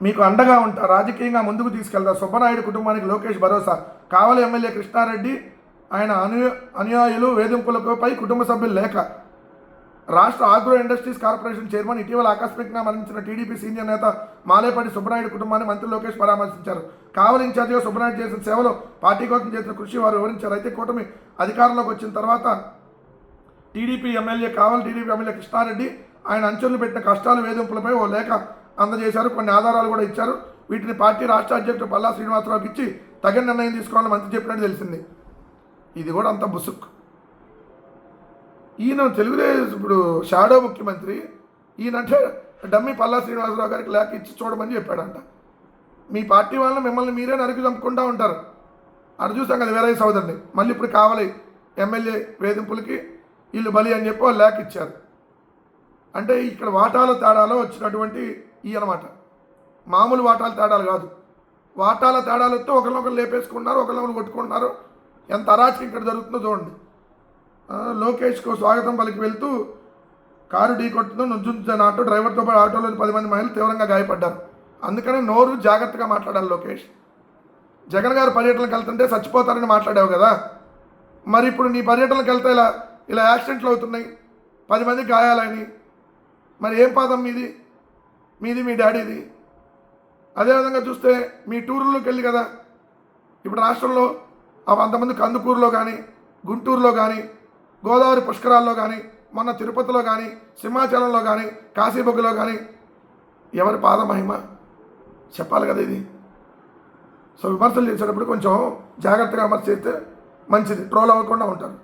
మీకు అండగా ఉంటా, రాజకీయంగా ముందుకు తీసుకెళ్తా. సుబ్బనాయుడు కుటుంబానికి లోకేష్ భరోసా. కావలి ఎమ్మెల్యే కృష్ణారెడ్డి ఆయన అనుయాయులు వేధింపులపై కుటుంబ సభ్యులు లేఖ. రాష్ట్ర ఆగ్రో ఇండస్ట్రీస్ కార్పొరేషన్ చైర్మన్ ఇటీవల ఆకస్మికంగా మరణించిన టీడీపీ సీనియర్ నేత మాలేపాటి సుబ్బనాయుడు కుటుంబాన్ని మంత్రి లోకేష్ పరామర్శించారు. కావలి ఇన్ఛార్జిగా సుబ్బనాయుడు చేసిన సేవలు, పార్టీ కోసం చేసిన కృషి వారు వివరించారు. అయితే కూటమి అధికారంలోకి వచ్చిన తర్వాత టీడీపీ ఎమ్మెల్యే కృష్ణారెడ్డి ఆయన అంచెలు పెట్టిన కష్టాలు, వేధింపులపై ఓ లేఖ అందజేశారు. కొన్ని ఆధారాలు కూడా ఇచ్చారు. వీటిని పార్టీ రాష్ట్ర అధ్యక్షుడు పల్లా శ్రీనివాసరావుకి ఇచ్చి తగిన నిర్ణయం తీసుకోవాలని మంత్రి చెప్పినట్టు తెలిసింది. ఇది కూడా అంత బుసుక్. ఈయన తెలుగుదేశం ఇప్పుడు షాడో ముఖ్యమంత్రి, ఈయనంటే డమ్మి పల్లా శ్రీనివాసరావు గారికి లేఖ ఇచ్చి చూడమని చెప్పాడంట. మీ పార్టీ వాళ్ళని మిమ్మల్ని మీరే నరికి చంపుకుంటూ ఉంటారు. అది చూసాం కదా వీరయ్య సోదరిని. మళ్ళీ ఇప్పుడు కావాలి ఎమ్మెల్యే వేధింపులకి వీళ్ళు బలి అని చెప్పి వాళ్ళు లేఖ ఇచ్చారు. అంటే ఇక్కడ వాటాల తేడాలో వచ్చినటువంటి ఈ అన్నమాట. మామూలు వాటాల తేడాలు కాదు, వాటాల తేడాలతో ఒకరినొకరు లేపేసుకుంటున్నారు, ఒకరినొకరు కొట్టుకుంటున్నారు. ఎంత అరాచకం ఇక్కడ జరుగుతుందో చూడండి. లోకేష్కు స్వాగతం పలికి వెళ్తూ కారు ఢీ కొట్టుతూ నుంచున్న ఆటో డ్రైవర్తో పాటు ఆటోలోని 10 మంది మహిళలు తీవ్రంగా గాయపడ్డారు. అందుకని నోరు జాగ్రత్తగా మాట్లాడాలి లోకేష్. జగన్ గారు పర్యటనకు వెళ్తుంటే చచ్చిపోతారని మాట్లాడావు కదా, మరి ఇప్పుడు నీ పర్యటనకు వెళ్తే ఇలా యాక్సిడెంట్లు అవుతున్నాయి, 10 మంది గాయాలని, మరి ఏం పాదం మీది మీ డాడీది? అదేవిధంగా చూస్తే మీ టూర్లోకి వెళ్ళి కదా ఇప్పుడు రాష్ట్రంలో అంతమంది కందుకూరులో కానీ, గుంటూరులో కానీ, గోదావరి పుష్కరాల్లో కానీ, మొన్న తిరుపతిలో కానీ, సింహాచలంలో కానీ, కాశీబొగ్గులో కానీ ఎవరి పాద మహిమ చెప్పాలి కదా ఇది. సో విమర్శలు చేసేటప్పుడు కొంచెం జాగ్రత్తగా విమర్శ చేస్తే మంచిది, ట్రోల్ అవ్వకుండా ఉంటారు.